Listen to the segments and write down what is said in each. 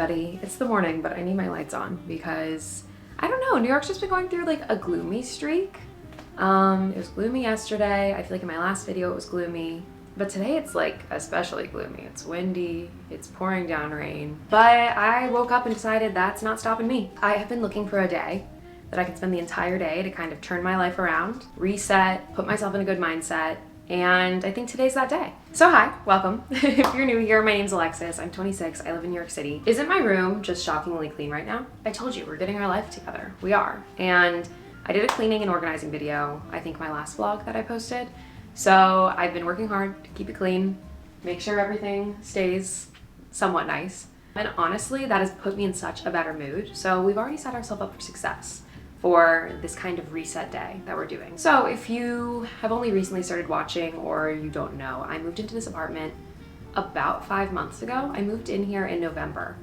chatty. It's the morning, but I need my lights on because, I don't know, New York's just been going through like a gloomy streak. It was gloomy yesterday. I feel like in my last video it was gloomy. But today it's like especially gloomy. It's windy, it's pouring down rain. But I woke up and decided that's not stopping me. I have been looking for a day that I can spend the entire day to kind of turn my life around, reset, put myself in a good mindset, and I think today's that day. So hi, welcome. If you're new here, my name's Alexis. I'm 26, I live in New York City. Isn't my room just shockingly clean right now? I told you, we're getting our life together. We are. And I did a cleaning and organizing video, I think my last vlog that I posted. So I've been working hard to keep it clean, make sure everything stays somewhat nice. And honestly, that has put me in such a better mood. So we've already set ourselves up for success for this kind of reset day that we're doing. So if you have only recently started watching or you don't know, I moved into this apartment about 5 months ago. I moved in here in November,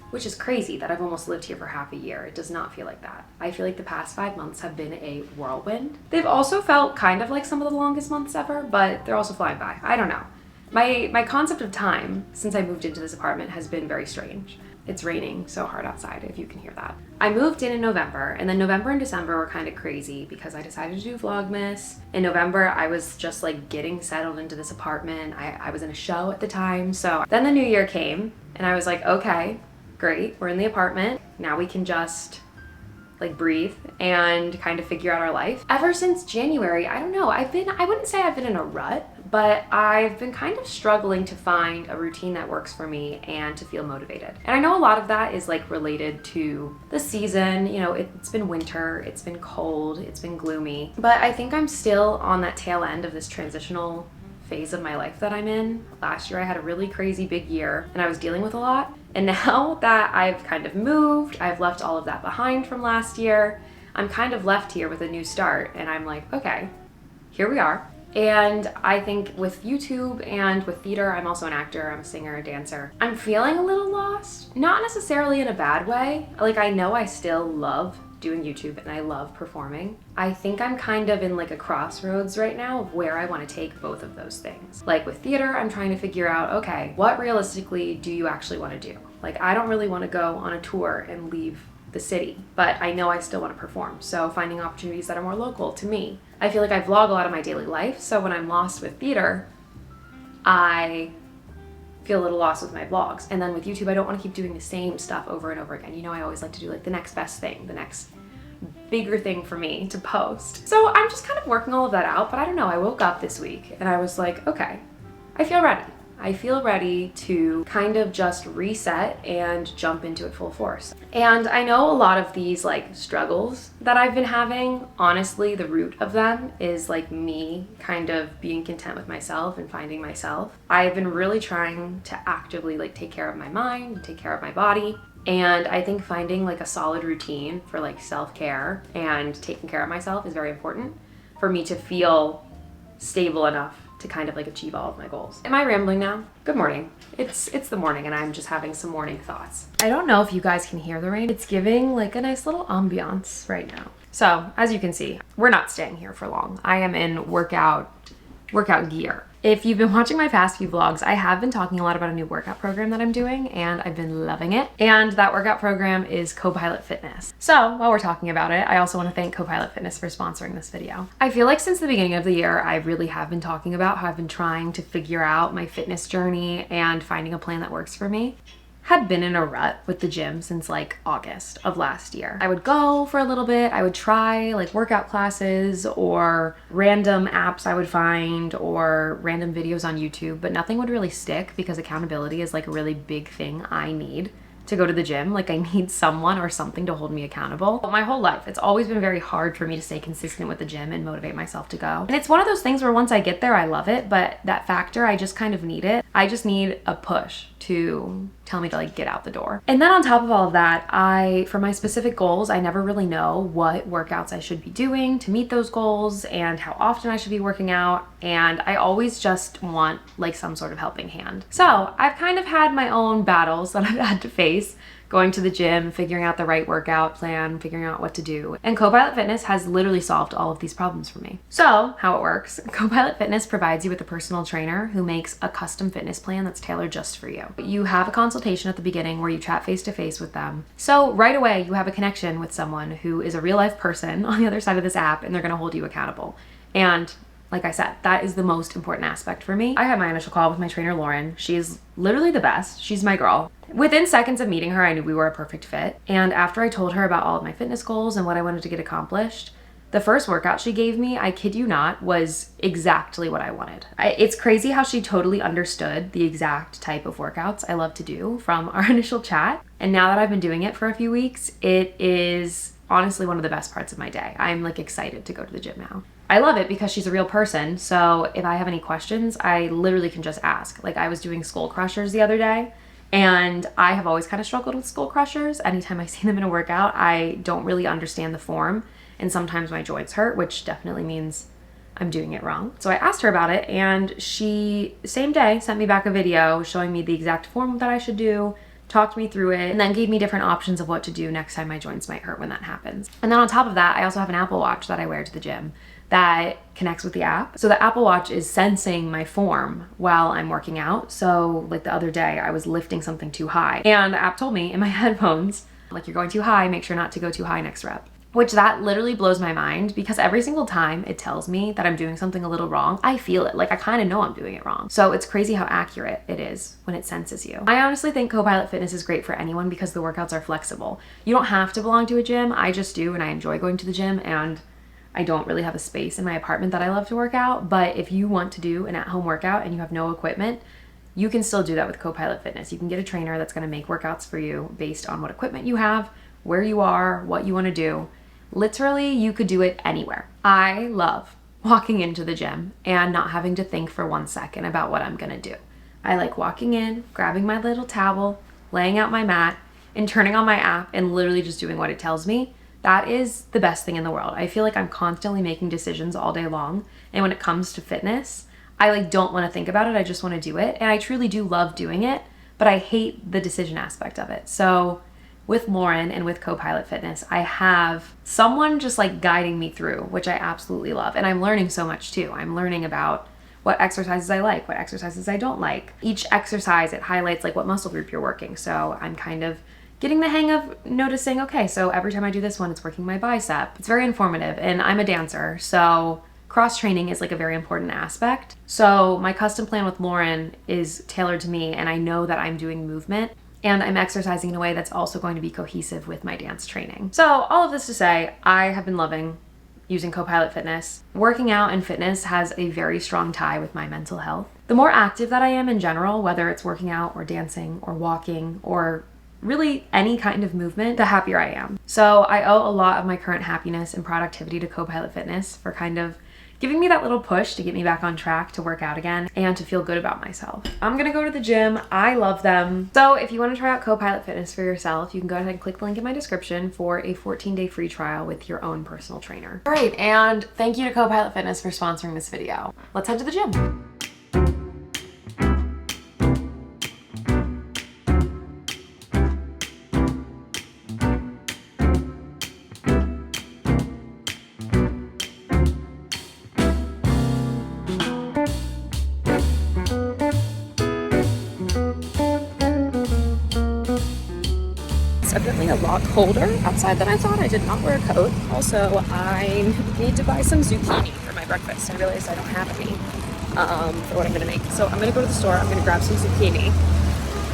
which is crazy that I've almost lived here for half a year. It does not feel like that. I feel like the past 5 months have been a whirlwind. They've also felt kind of like some of the longest months ever, but they're also flying by. I don't know. My concept of time since I moved into this apartment has been very strange. It's raining so hard outside, if you can hear that. I moved in November, and then November and December were kind of crazy because I decided to do Vlogmas. In November, I was just like getting settled into this apartment. I was in a show at the time. So then the new year came, and I was like, okay, great, we're in the apartment. Now we can just like breathe and kind of figure out our life. Ever since January, I don't know, I wouldn't say I've been in a rut, but I've been kind of struggling to find a routine that works for me and to feel motivated. And I know a lot of that is like related to the season. You know, it's been winter, it's been cold, it's been gloomy, but I think I'm still on that tail end of this transitional phase of my life that I'm in. Last year I had a really crazy big year and I was dealing with a lot. And now that I've kind of moved, I've left all of that behind from last year, I'm kind of left here with a new start and I'm like, okay, here we are. And I think with YouTube and with theater, I'm also an actor, I'm a singer, a dancer. I'm feeling a little lost, not necessarily in a bad way. Like I know I still love doing YouTube and I love performing. I think I'm kind of in like a crossroads right now of where I want to take both of those things. Like with theater, I'm trying to figure out, okay, what realistically do you actually want to do? Like I don't really want to go on a tour and leave the city, but I know I still want to perform. So finding opportunities that are more local to me. I feel like I vlog a lot of my daily life, so when I'm lost with theater, I feel a little lost with my vlogs. And then with YouTube, I don't want to keep doing the same stuff over and over again. You know, I always like to do like the next best thing, the next bigger thing for me to post. So I'm just kind of working all of that out, but I don't know, I woke up this week and I was like, okay, I feel ready. I feel ready to kind of just reset and jump into it full force. And I know a lot of these like struggles that I've been having, honestly, the root of them is like me kind of being content with myself and finding myself. I've been really trying to actively like take care of my mind, take care of my body. And I think finding like a solid routine for like self-care and taking care of myself is very important for me to feel stable enough to kind of like achieve all of my goals. Am I rambling now? Good morning. It's the morning and I'm just having some morning thoughts. I don't know if you guys can hear the rain. It's giving like a nice little ambiance right now. So as you can see, we're not staying here for long. I am in workout gear. If you've been watching my past few vlogs, I have been talking a lot about a new workout program that I'm doing and I've been loving it. And that workout program is Copilot Fitness. So while we're talking about it, I also want to thank Copilot Fitness for sponsoring this video. I feel like since the beginning of the year, I really have been talking about how I've been trying to figure out my fitness journey and finding a plan that works for me. Had been in a rut with the gym since like August of last year. I would go for a little bit, I would try like workout classes or random apps I would find or random videos on YouTube, but nothing would really stick because accountability is like a really big thing I need to go to the gym. Like I need someone or something to hold me accountable. My whole life, it's always been very hard for me to stay consistent with the gym and motivate myself to go. And it's one of those things where once I get there, I love it, but that factor, I just kind of need it. I just need a push to tell me to like get out the door. And then on top of all of that, for my specific goals, I never really know what workouts I should be doing to meet those goals and how often I should be working out. And I always just want like some sort of helping hand. So I've kind of had my own battles that I've had to face going to the gym, figuring out the right workout plan, figuring out what to do. And Copilot Fitness has literally solved all of these problems for me. So how it works, Copilot Fitness provides you with a personal trainer who makes a custom fitness plan that's tailored just for you. You have a consultation at the beginning where you chat face-to-face with them. So right away, you have a connection with someone who is a real life person on the other side of this app, and they're gonna hold you accountable. And like I said, that is the most important aspect for me. I had my initial call with my trainer, Lauren. She's literally the best. She's my girl. Within seconds of meeting her, I knew we were a perfect fit. And after I told her about all of my fitness goals and what I wanted to get accomplished, the first workout she gave me, I kid you not, was exactly what I wanted. It's crazy how she totally understood the exact type of workouts I love to do from our initial chat. And now that I've been doing it for a few weeks, it is honestly one of the best parts of my day. I'm like excited to go to the gym now. I love it because she's a real person. So if I have any questions, I literally can just ask. Like I was doing skull crushers the other day, and I have always kind of struggled with skull crushers. Anytime I see them in a workout, I don't really understand the form. And sometimes my joints hurt, which definitely means I'm doing it wrong. So I asked her about it, and she, same day, sent me back a video showing me the exact form that I should do, talked me through it, and then gave me different options of what to do next time my joints might hurt when that happens. And then on top of that, I also have an Apple Watch that I wear to the gym that connects with the app. So the Apple Watch is sensing my form while I'm working out. So like the other day, I was lifting something too high, and the app told me in my headphones, like, you're going too high, make sure not to go too high next rep. Which that literally blows my mind, because every single time it tells me that I'm doing something a little wrong, I feel it. Like I kind of know I'm doing it wrong. So it's crazy how accurate it is when it senses you. I honestly think Copilot Fitness is great for anyone because the workouts are flexible. You don't have to belong to a gym. I just do, and I enjoy going to the gym, and I don't really have a space in my apartment that I love to work out. But if you want to do an at-home workout and you have no equipment, you can still do that with Copilot Fitness. You can get a trainer that's going to make workouts for you based on what equipment you have, where you are, what you want to do. Literally, you could do it anywhere. I love walking into the gym and not having to think for 1 second about what I'm gonna do. I like walking in, grabbing my little towel, laying out my mat, and turning on my app and literally just doing what it tells me. That is the best thing in the world. I feel like I'm constantly making decisions all day long. And when it comes to fitness, I like don't want to think about it. I just want to do it. And I truly do love doing it, but I hate the decision aspect of it. So with Lauren and with Copilot Fitness, I have someone just like guiding me through, which I absolutely love. And I'm learning so much too. I'm learning about what exercises I like, what exercises I don't like. Each exercise, it highlights like what muscle group you're working. So I'm kind of getting the hang of noticing, okay, so every time I do this one, it's working my bicep. It's very informative, and I'm a dancer, so cross-training is like a very important aspect. So my custom plan with Lauren is tailored to me, and I know that I'm doing movement and I'm exercising in a way that's also going to be cohesive with my dance training. So all of this to say, I have been loving using Copilot Fitness. Working out and fitness has a very strong tie with my mental health. The more active that I am in general, whether it's working out or dancing or walking or really any kind of movement, the happier I am. So I owe a lot of my current happiness and productivity to Copilot Fitness for kind of giving me that little push to get me back on track to work out again and to feel good about myself. I'm gonna go to the gym. I love them. So if you want to try out Copilot Fitness for yourself, you can go ahead and click the link in my description for a 14-day free trial with your own personal trainer. All right, and thank you to Copilot Fitness for sponsoring this video. Let's head to the gym. Definitely a lot colder outside than I thought. I did not wear a coat. Also, I need to buy some zucchini for my breakfast. I realized I don't have any for what I'm gonna make. So I'm gonna go to the store, I'm gonna grab some zucchini,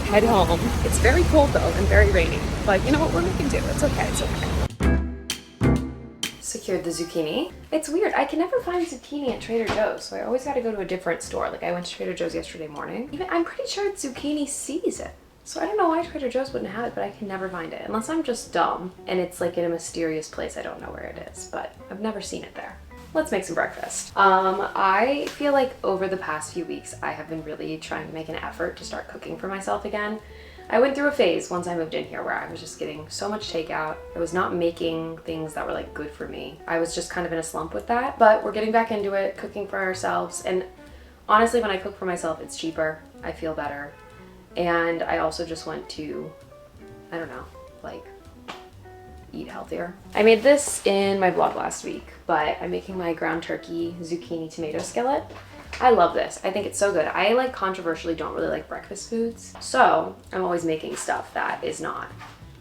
head home. It's very cold though and very rainy, but you know what, we're making do. It's okay, it's okay. Secured the zucchini. It's weird, I can never find zucchini at Trader Joe's, so I always gotta go to a different store. Like I went to Trader Joe's yesterday morning. Even I'm pretty sure it's zucchini season. So I don't know why Trader Joe's wouldn't have it, but I can never find it. Unless I'm just dumb and it's like in a mysterious place. I don't know where it is, but I've never seen it there. Let's make some breakfast. I feel like over the past few weeks, I have been really trying to make an effort to start cooking for myself again. I went through a phase once I moved in here where I was just getting so much takeout. I was not making things that were like good for me. I was just kind of in a slump with that, but we're getting back into it, cooking for ourselves. And honestly, when I cook for myself, it's cheaper. I feel better. And I also just went to I don't know, like eat healthier. I made this in my vlog last week, but I'm making my ground turkey zucchini tomato skillet. I love this. I think it's so good. I like controversially don't really like breakfast foods, so I'm always making stuff that is not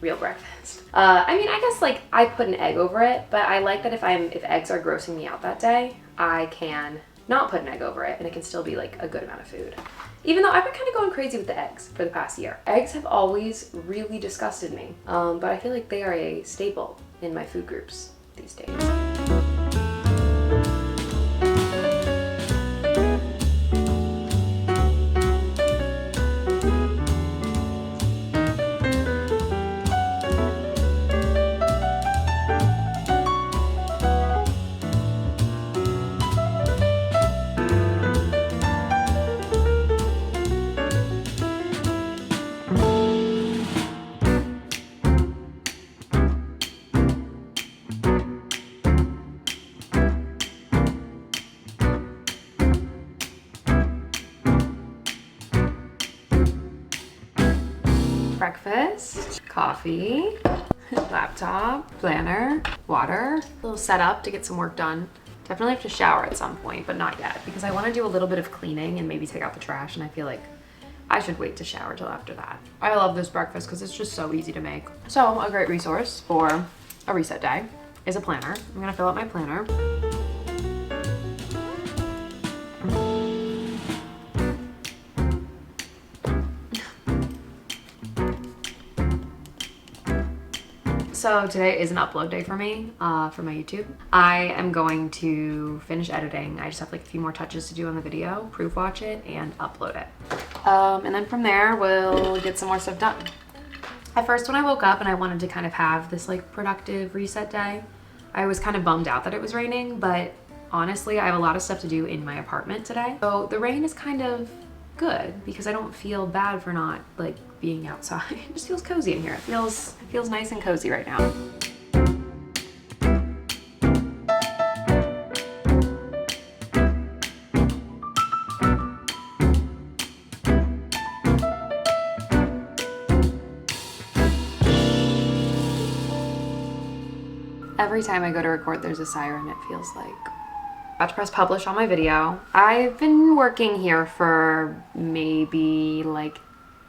real breakfast. I mean, I guess like I put an egg over it, but I like that if eggs are grossing me out that day, I can not put an egg over it and it can still be like a good amount of food. Even though I've been kind of going crazy with the eggs for the past year. Eggs have always really disgusted me, but I feel like they are a staple in my food groups these days. Breakfast, coffee, laptop, planner, water, a little setup to get some work done. Definitely have to shower at some point, but not yet because I want to do a little bit of cleaning and maybe take out the trash, and I feel like I should wait to shower till after that. I love this breakfast because it's just so easy to make. So a great resource for a reset day is a planner. I'm gonna fill out my planner. So today is an upload day for me, for my YouTube. I am going to finish editing. I just have like a few more touches to do on the video, proof watch it, and upload it. And then from there, we'll get some more stuff done. At first, when I woke up and I wanted to kind of have this like productive reset day, I was kind of bummed out that it was raining, but honestly, I have a lot of stuff to do in my apartment today. So the rain is kind of good because I don't feel bad for not like being outside. It just feels cozy in here. It feels nice and cozy right now. Every time I go to record, there's a siren. It feels like about to press publish on my video. I've been working here for maybe like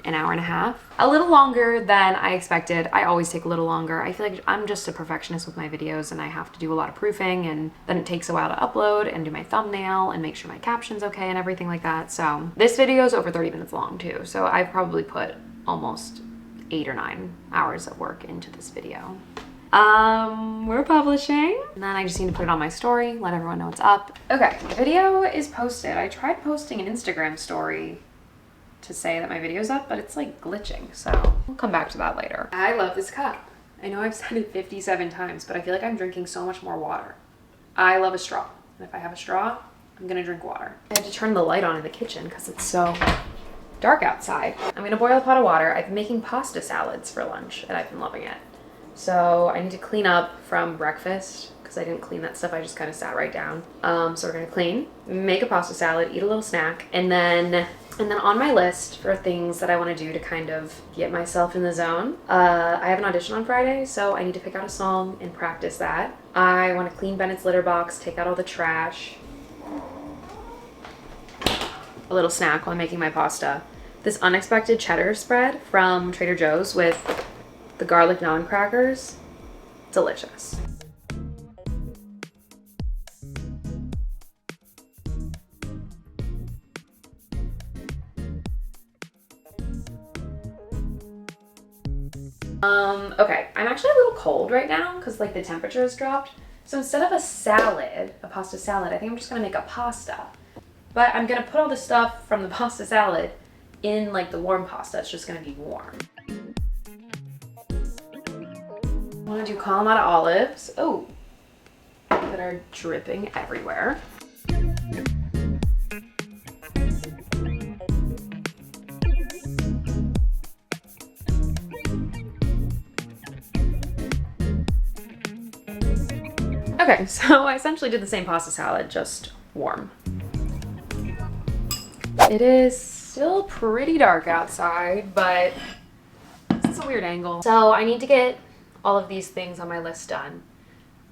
an hour and a half. A little longer than I expected. I always take a little longer. I feel like I'm just a perfectionist with my videos and I have to do a lot of proofing, and then it takes a while to upload and do my thumbnail and make sure my caption's okay and everything like that. So this video is over 30 minutes long too. So I've probably put almost 8 or 9 hours of work into this video. We're publishing, and then I just need to put it on my story, let everyone know what's up. Okay, the video is posted. I tried posting an Instagram story to say that my video's up, but it's like glitching, so we'll come back to that later. I love this cup. I know I've said it 57 times, but I feel like I'm drinking so much more water. I love a straw, and if I have a straw, I'm gonna drink water. I had to turn the light on in the kitchen because it's so dark outside. I'm gonna boil a pot of water. I've been making pasta salads for lunch, and I've been loving it. So I need to clean up from breakfast because I didn't clean that stuff. I just kind of sat right down. So we're gonna clean, make a pasta salad, eat a little snack, and then on my list for things that I want to do to kind of get myself in the zone, I have an audition on Friday, so I need to pick out a song and practice that. I want to clean Bennett's litter box, take out all the trash. A little snack while I'm making my pasta. This unexpected cheddar spread from Trader Joe's with the garlic naan crackers, delicious. Okay, I'm actually a little cold right now because like the temperature has dropped. So instead of a salad, a pasta salad, I think I'm just gonna make a pasta. But I'm gonna put all the stuff from the pasta salad in like the warm pasta. It's just gonna be warm. I want to do Kalamata olives. Oh, that are dripping everywhere. Okay, so I essentially did the same pasta salad, just warm. It is still pretty dark outside, but since a weird angle. So I need to get all of these things on my list done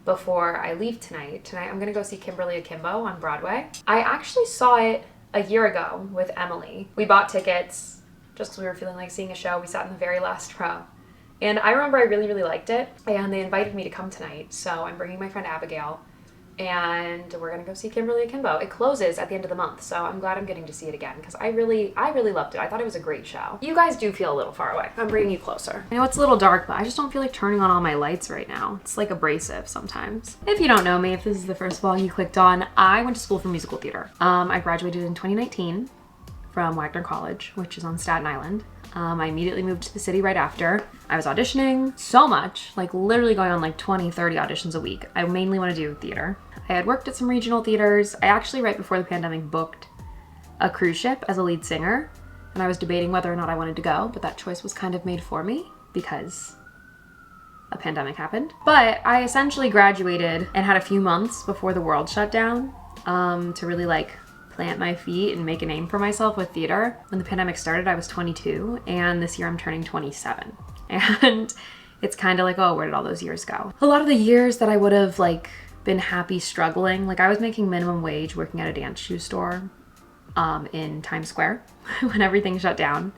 before I leave tonight. Tonight I'm gonna go see Kimberly Akimbo on Broadway. I actually saw it a year ago with Emily. We bought tickets just because we were feeling like seeing a show. We sat in the very last row. And I remember I really, really liked it. And they invited me to come tonight. So I'm bringing my friend Abigail. And we're gonna go see Kimberly Akimbo. It closes at the end of the month, so I'm glad I'm getting to see it again because I really loved it. I thought it was a great show. You guys do feel a little far away. I'm bringing you closer. I know it's a little dark, but I just don't feel like turning on all my lights right now. It's like abrasive sometimes. If you don't know me, if this is the first vlog you clicked on, I went to school for musical theater. I graduated in 2019 from Wagner College, which is on Staten Island. I immediately moved to the city right after. I was auditioning so much, like literally going on like 20, 30 auditions a week. I mainly want to do theater. I had worked at some regional theaters. I actually, right before the pandemic, booked a cruise ship as a lead singer, and I was debating whether or not I wanted to go, but that choice was kind of made for me because a pandemic happened. But I essentially graduated and had a few months before the world shut down to really like plant my feet and make a name for myself with theater. When the pandemic started, I was 22, and this year I'm turning 27. And it's kind of like, oh, where did all those years go? A lot of the years that I would have like been happy struggling, like I was making minimum wage working at a dance shoe store in Times Square when everything shut down.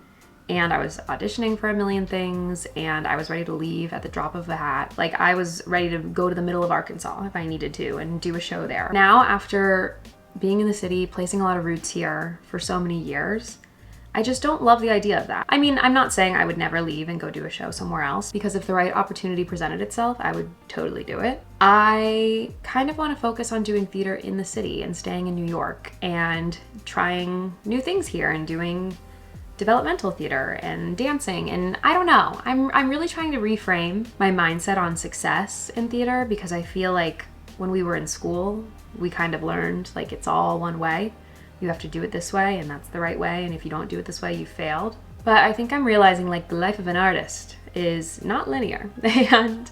And I was auditioning for a million things, and I was ready to leave at the drop of a hat. Like I was ready to go to the middle of Arkansas if I needed to and do a show there. Now, after being in the city, placing a lot of roots here for so many years, I just don't love the idea of that. I mean, I'm not saying I would never leave and go do a show somewhere else, because if the right opportunity presented itself, I would totally do it. I kind of want to focus on doing theater in the city and staying in New York and trying new things here and doing developmental theater and dancing, and I don't know. I'm really trying to reframe my mindset on success in theater, because I feel like when we were in school, we kind of learned like it's all one way. You have to do it this way and that's the right way, and if you don't do it this way, you failed. But I think I'm realizing like the life of an artist is not linear. And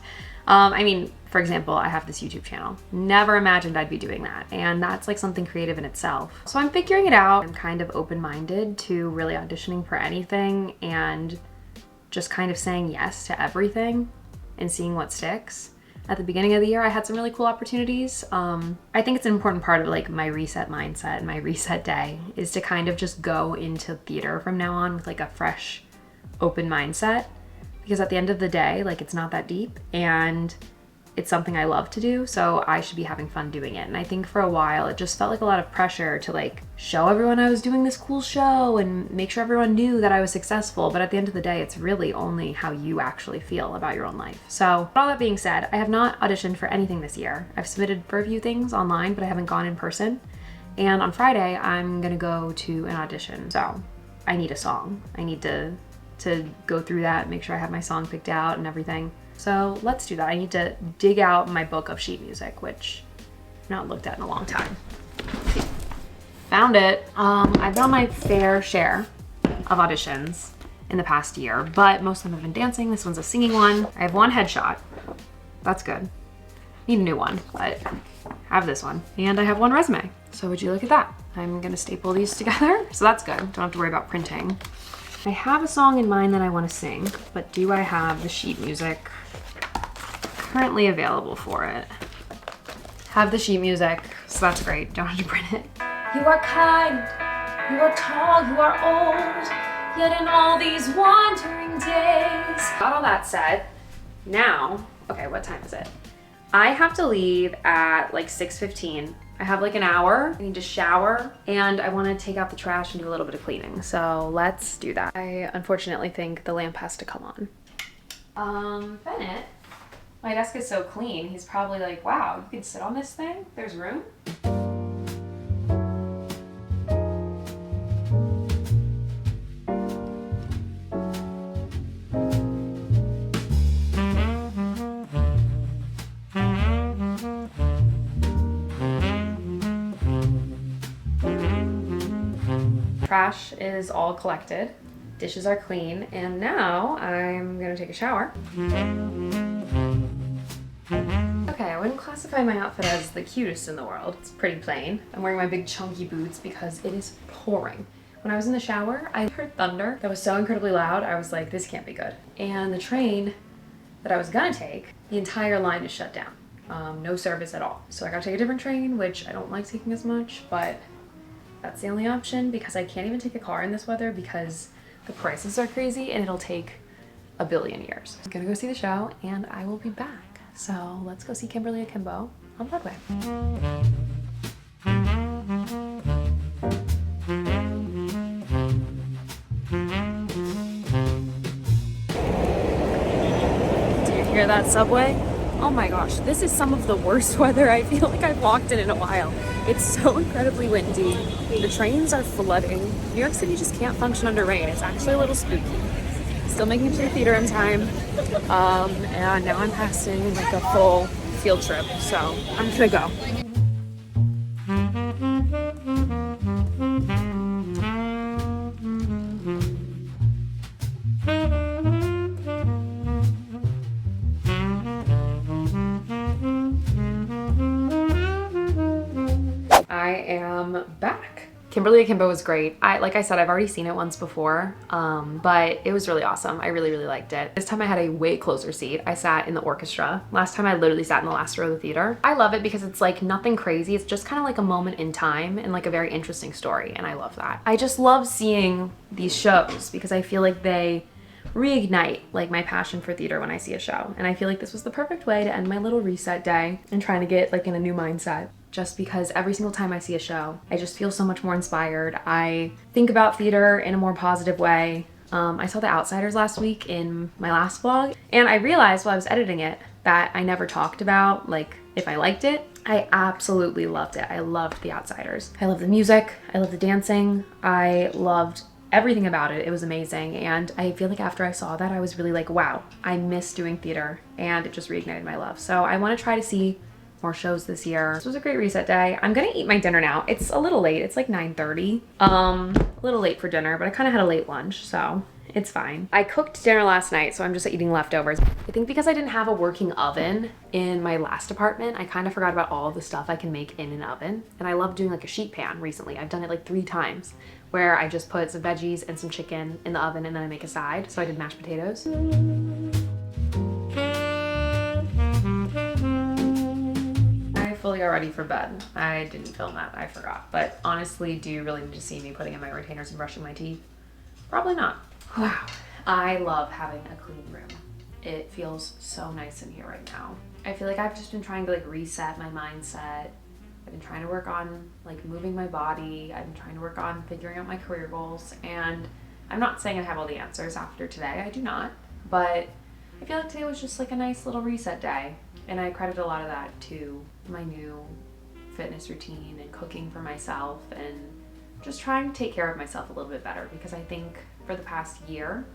I mean, for example, I have this YouTube channel. Never imagined I'd be doing that, and that's like something creative in itself. So I'm figuring it out. I'm kind of open-minded to really auditioning for anything and just kind of saying yes to everything and seeing what sticks. At the beginning of the year, I had some really cool opportunities. I think it's an important part of like my reset mindset and my reset day is to kind of just go into theater from now on with like a fresh, open mindset. Because at the end of the day, like it's not that deep, and it's something I love to do, so I should be having fun doing it. And I think for a while, it just felt like a lot of pressure to like show everyone I was doing this cool show and make sure everyone knew that I was successful. But at the end of the day, it's really only how you actually feel about your own life. So all that being said, I have not auditioned for anything this year. I've submitted for a few things online, but I haven't gone in person. And on Friday, I'm gonna go to an audition. So I need a song. I need to go through that, make sure I have my song picked out and everything. So let's do that. I need to dig out my book of sheet music, which I've not looked at in a long time. Found it. I've done my fair share of auditions in the past year, but most of them have been dancing. This one's a singing one. I have one headshot. That's good. Need a new one, but I have this one. And I have one resume. So would you look at that? I'm gonna staple these together, so that's good. Don't have to worry about printing. I have a song in mind that I want to sing, but do I have the sheet music currently available for it? Have the sheet music, so that's great. Don't have to print it. You are kind, you are tall, you are old, yet in all these wandering days. Got all that said, now, okay, what time is it? I have to leave at like 6:15. I have like an hour. I need to shower, and I want to take out the trash and do a little bit of cleaning. So let's do that. I unfortunately think the lamp has to come on. Bennett, my desk is so clean. He's probably like, wow, you can sit on this thing? There's room? Trash is all collected, dishes are clean, and now I'm gonna take a shower. Okay, I wouldn't classify my outfit as the cutest in the world. It's pretty plain. I'm wearing my big chunky boots because it is pouring. When I was in the shower, I heard thunder that was so incredibly loud. I was like, this can't be good. And the train that I was gonna take, the entire line is shut down. No service at all. So I gotta take a different train, which I don't like taking as much, but that's the only option because I can't even take a car in this weather because the prices are crazy and it'll take a billion years. I'm gonna go see the show and I will be back. So let's go see Kimberly Akimbo on Broadway. Do you hear that subway? Oh my gosh, this is some of the worst weather I feel like I've walked in a while. It's so incredibly windy. The trains are flooding. New York City just can't function under rain. It's actually a little spooky. Still making it to the theater in time. And now I'm passing like a full field trip, so I'm gonna go. I am back. Kimberly Akimbo was great. Like I said, I've already seen it once before, but it was really awesome. I really, really liked it. This time I had a way closer seat. I sat in the orchestra. Last time I literally sat in the last row of the theater. I love it because it's like nothing crazy. It's just kind of like a moment in time and like a very interesting story, and I love that. I just love seeing these shows because I feel like they reignite like my passion for theater when I see a show. And I feel like this was the perfect way to end my little reset day and trying to get like in a new mindset. Just because every single time I see a show, I just feel so much more inspired. I think about theater in a more positive way. I saw The Outsiders last week in my last vlog, and I realized while I was editing it that I never talked about like if I liked it. I absolutely loved it. I loved The Outsiders. I love the music. I love the dancing. I loved everything about it. It was amazing. And I feel like after I saw that, I was really like, wow, I miss doing theater, and it just reignited my love. So I want to try to see more shows this year. This was a great reset day. I'm gonna eat my dinner now. It's a little late. It's like 9:30. A little late for dinner, but I kind of had a late lunch, so it's fine. I cooked dinner last night, so I'm just eating leftovers. I think because I didn't have a working oven in my last apartment, I kind of forgot about all the stuff I can make in an oven. And I love doing like a sheet pan recently. I've done it like 3 times where I just put some veggies and some chicken in the oven and then I make a side. So I did mashed potatoes. Fully got ready for bed. I didn't film that, I forgot. But honestly, do you really need to see me putting in my retainers and brushing my teeth? Probably not. Wow. I love having a clean room. It feels so nice in here right now. I feel like I've just been trying to like reset my mindset. I've been trying to work on like moving my body. I've been trying to work on figuring out my career goals. And I'm not saying I have all the answers after today. I do not. But I feel like today was just like a nice little reset day. And I credit a lot of that to my new fitness routine and cooking for myself and just trying to take care of myself a little bit better, because I think for the past year,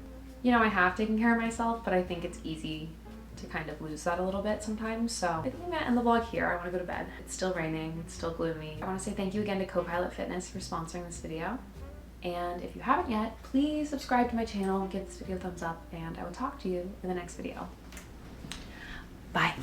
you know, I have taken care of myself, but I think it's easy to kind of lose that a little bit sometimes. So I think I'm gonna end the vlog here. I wanna go to bed. It's still raining, it's still gloomy. I wanna say thank you again to Copilot Fitness for sponsoring this video. And if you haven't yet, please subscribe to my channel, give this video a thumbs up, and I will talk to you in the next video. Bye.